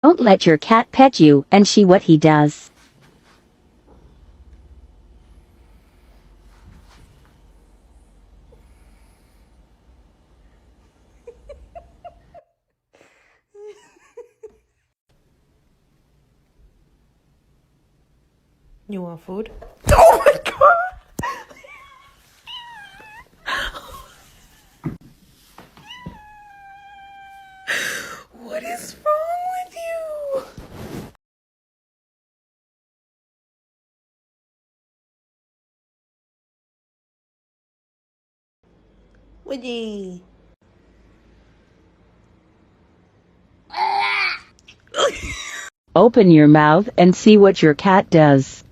Don't let your cat pet you and see what he does. You want food? Oh my god! What is wrong with you? Woody. Open your mouth and see what your cat does.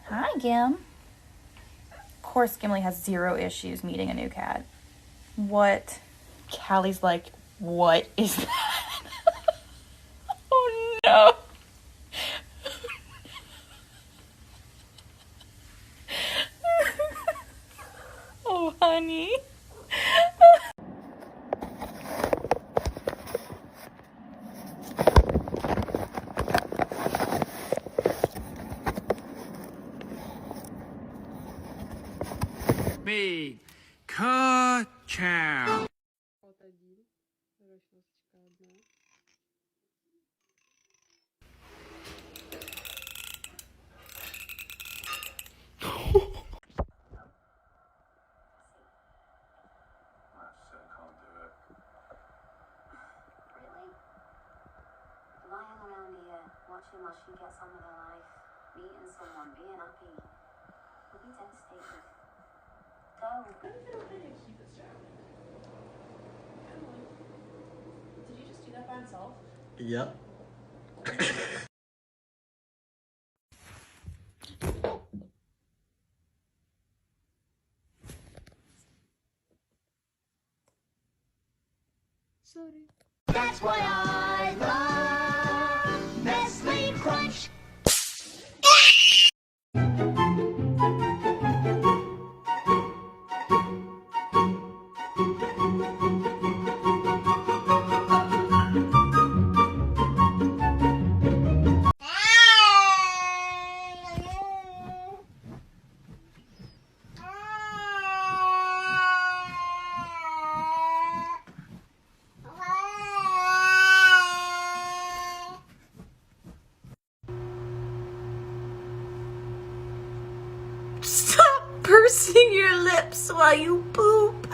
Hi, Gim. Of course, Gimli has zero issues meeting a new cat. What? Callie's like, what is that? Oh no. Oh, honey. Me, Ka-chow. Lying around here, watching while she gets on with her life, meeting someone, being happy. We'll be devastated. Go. Did you just do that by himself? Yep. Sorry. That's why I love Nestle Crunch. Stop pursing your lips while you poop.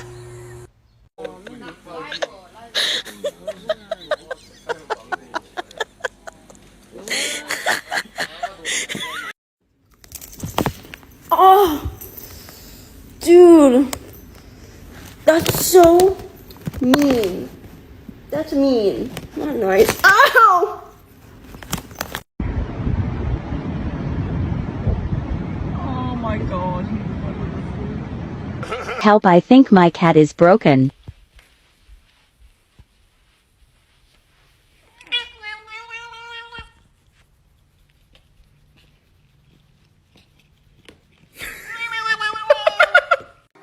Oh, dude, that's so mean. That's mean. Not nice. Ow! Oh my god. Help, I think my cat is broken.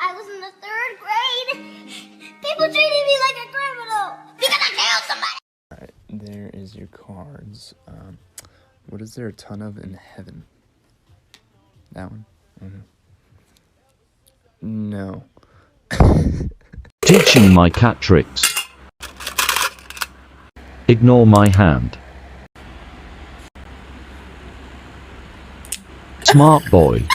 I was in the 3rd grade. People treated me like a criminal because I killed somebody. Alright, there is your cards. What is there a ton of in heaven? That one? No. Teaching my cat tricks. Ignore my hand. Smart boy.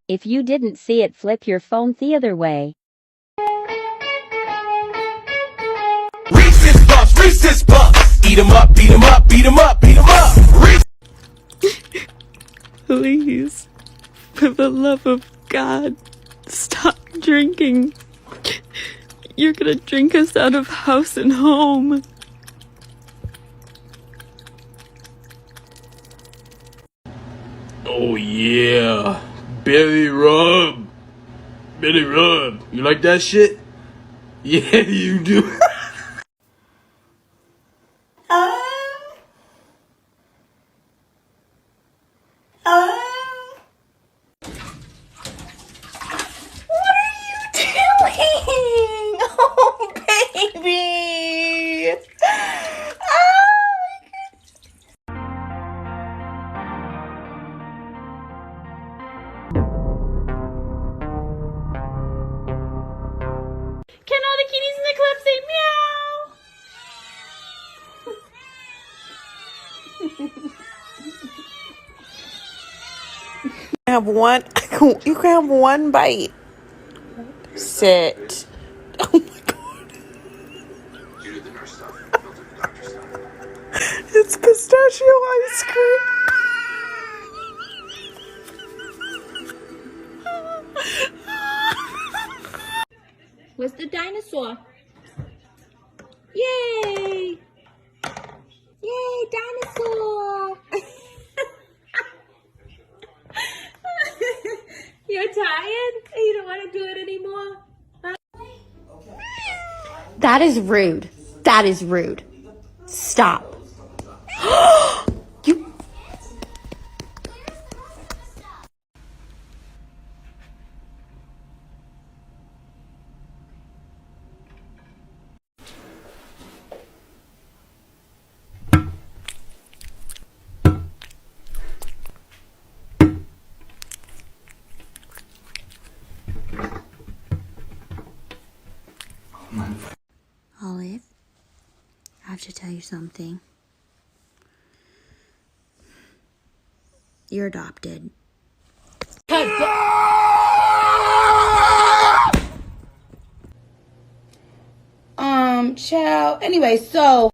If you didn't see it, flip your phone the other way. Reese's Puffs. Eat 'em up, beat 'em up, beat 'em up, beat 'em up. Please, for the love of God, stop drinking. You're gonna drink us out of house and home. Oh yeah, belly rub. Belly rub. You like that shit? Yeah, you do. Doing? Oh, baby. Can all the kitties in the club say meow? Have one. You can have one bite. Sit. Oh my god. It's pistachio ice cream. Where's the dinosaur? Yay! Yay, dinosaur! You're tired? You don't want to do it anymore? That is rude. That is rude. Stop. You. Olive, I have to tell you something. You're adopted. Child. Anyway, so.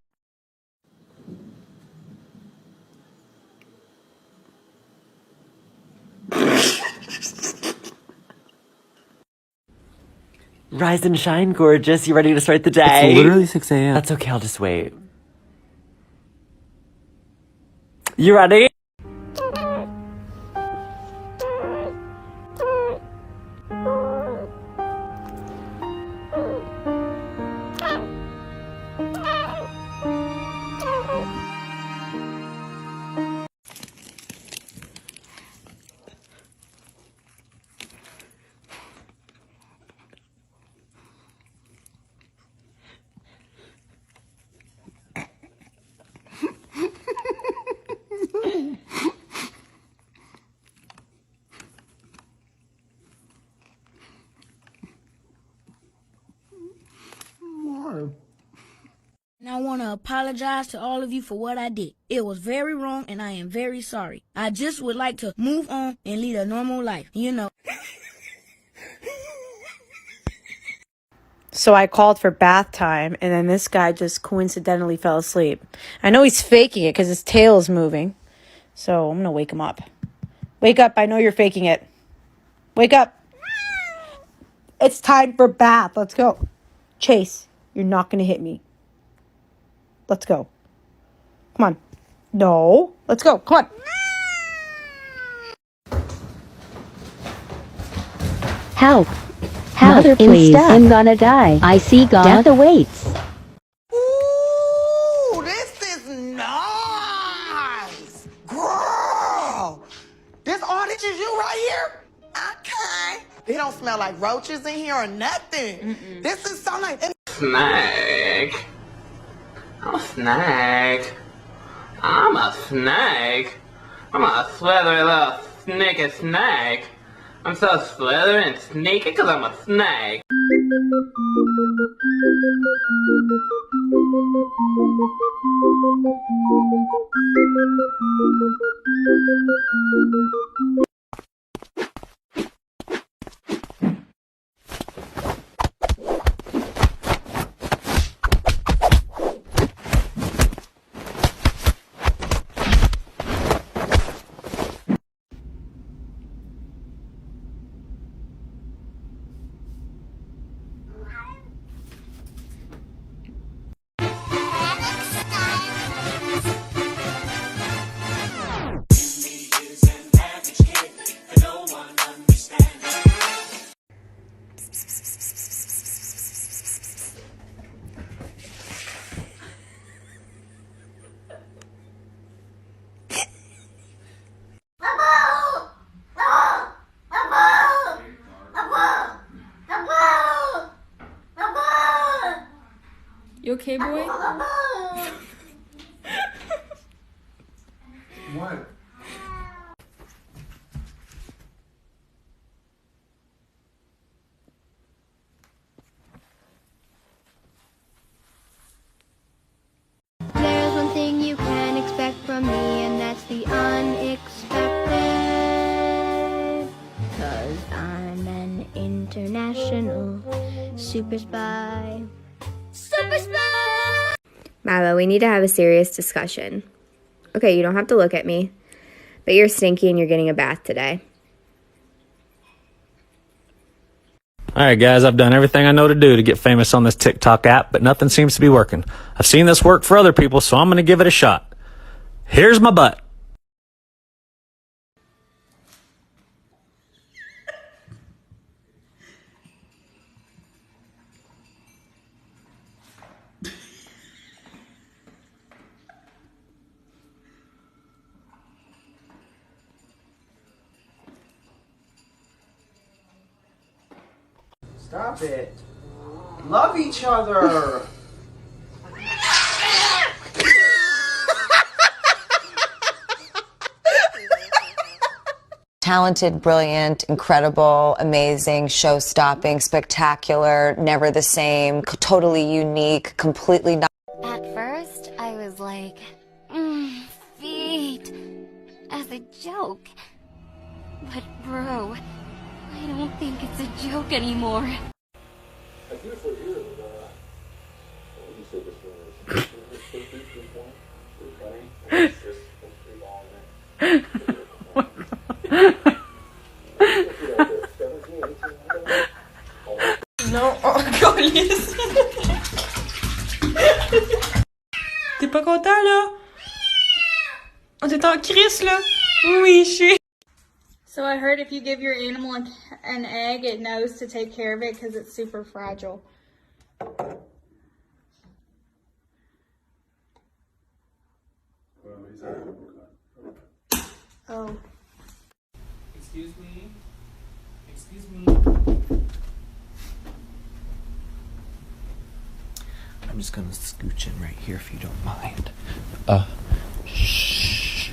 Rise and shine, gorgeous. You ready to start the day? It's literally 6 a.m. That's okay, I'll just wait. You ready? And I want to apologize to all of you for what I did. It was very wrong and I am very sorry. I just would like to move on and lead a normal life, you know. So I called for bath time, and then this guy just coincidentally fell asleep. I know he's faking it because his tail is moving. So I'm going to wake him up. Wake up. I know you're faking it. Wake up. It's time for bath. Let's go. Chase, you're not going to hit me. Let's go. Come on. No. Let's go. Come on. Help. Help. Mother, please. I'm gonna die. I see God. Death awaits. Ooh, this is nice. Girl. This all this is you right here? Okay. They don't smell like roaches in here or nothing. This is so nice. Snake. I'm a snake. I'm a snake. I'm a slithery little sneaky snake. I'm so slithery and sneaky because I'm a snake. You okay, boy? What? There's one thing you can expect from me, and that's the unexpected. 'Cause I'm an international super spy. Super spy! Milo, we need to have a serious discussion. Okay, you don't have to look at me, but you're stinky and you're getting a bath today. Alright guys, I've done everything I know to do to get famous on this TikTok app, but nothing seems to be working. I've seen this work for other people, so I'm gonna give it a shot. Here's my butt. Stop it. Love each other. Talented, brilliant, incredible, amazing, show-stopping, spectacular, never the same, totally unique, completely not. At first, I was like, feet, as a joke. But bro, I don't think it's a joke anymore. Non, encore lisse. T'es pas content, là? On est en crise, là? Oui, je suis. So I heard if you give your animal an egg, it knows to take care of it because it's super fragile. Oh. Excuse me. Excuse me. I'm just gonna scooch in right here if you don't mind. Shh.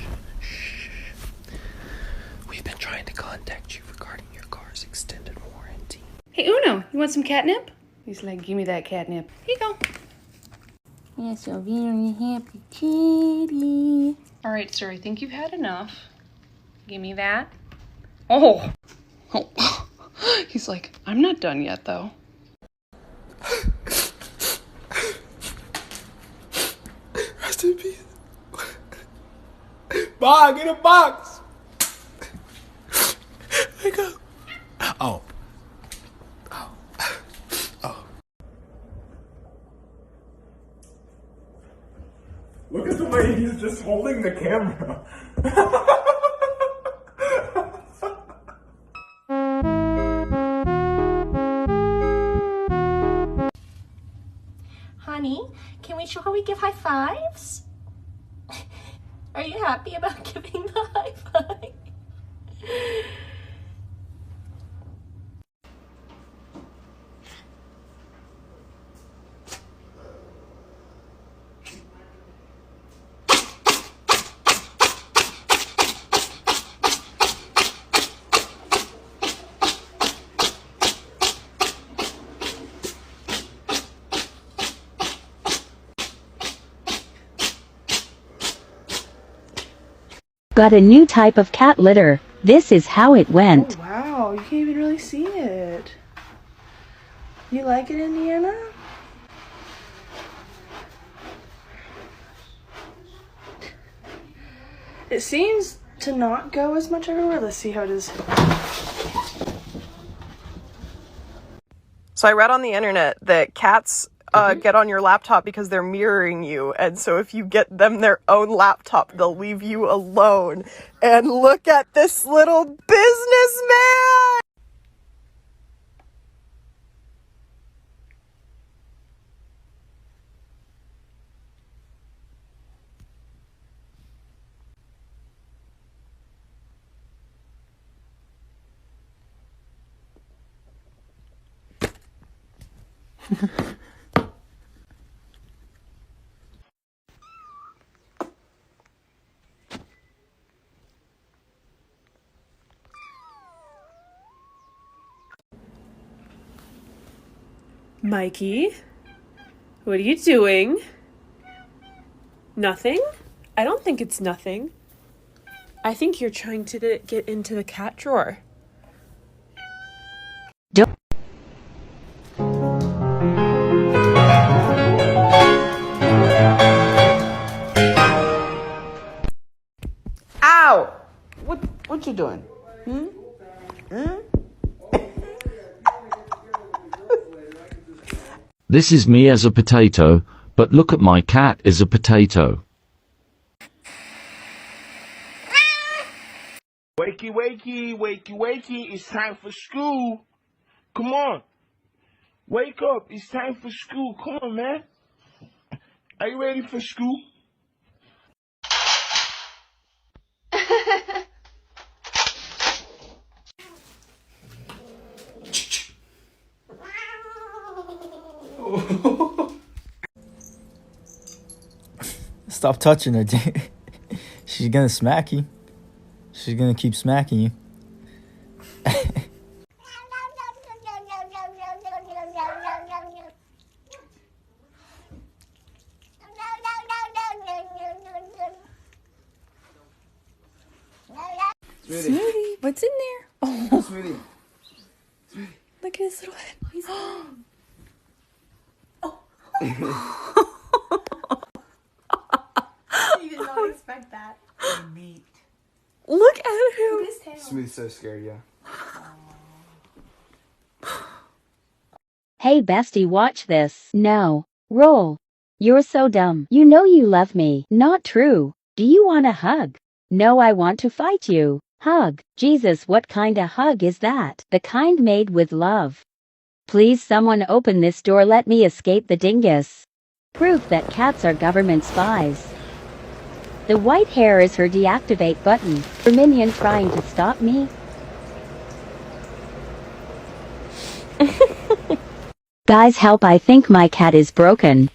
We've been trying to contact you regarding your car's extended warranty. Hey, Uno, you want some catnip? He's like, give me that catnip. Here you go. Yes, a very happy kitty. All right, sir, I think you've had enough. Give me that. Oh. He's like, I'm not done yet, though. Rest in peace. Bye, get a box. Wake up. Oh. Look at the way he's just holding the camera. Honey, can we show how we give high fives? Are you happy about giving the high five? Got a new type of cat litter. This is how it went. Oh, wow, you can't even really see it. You like it, Indiana? It seems to not go as much everywhere. Let's see how it is. So I read on the internet that cats get on your laptop because they're mirroring you, and so if you get them their own laptop, they'll leave you alone. And look at this little businessman! Mikey, what are you doing? Nothing? I don't think it's nothing. I think you're trying to get into the cat drawer. Ow! What you doing? This is me as a potato, but look at my cat is a potato. Wakey, wakey, wakey, wakey, it's time for school. Come on. Wake up, it's time for school. Come on, man. Are you ready for school? Stop touching her, dude. She's gonna smack you. She's gonna keep smacking you. Smoothie, what's in there? Oh, Smoothie. look at his little head. He's You did not expect that. Meat. Look at him. His tail. Smoothie's so scared, yeah. Hey bestie, watch this. No. Roll. You're so dumb. You know you love me. Not true. Do you want a hug? No, I want to fight you. Hug. Jesus, what kind of hug is that? The kind made with love. Please someone open this door, let me escape the dingus. Proof that cats are government spies. The white hair is her deactivate button. Her minion trying to stop me. Guys help, I think my cat is broken.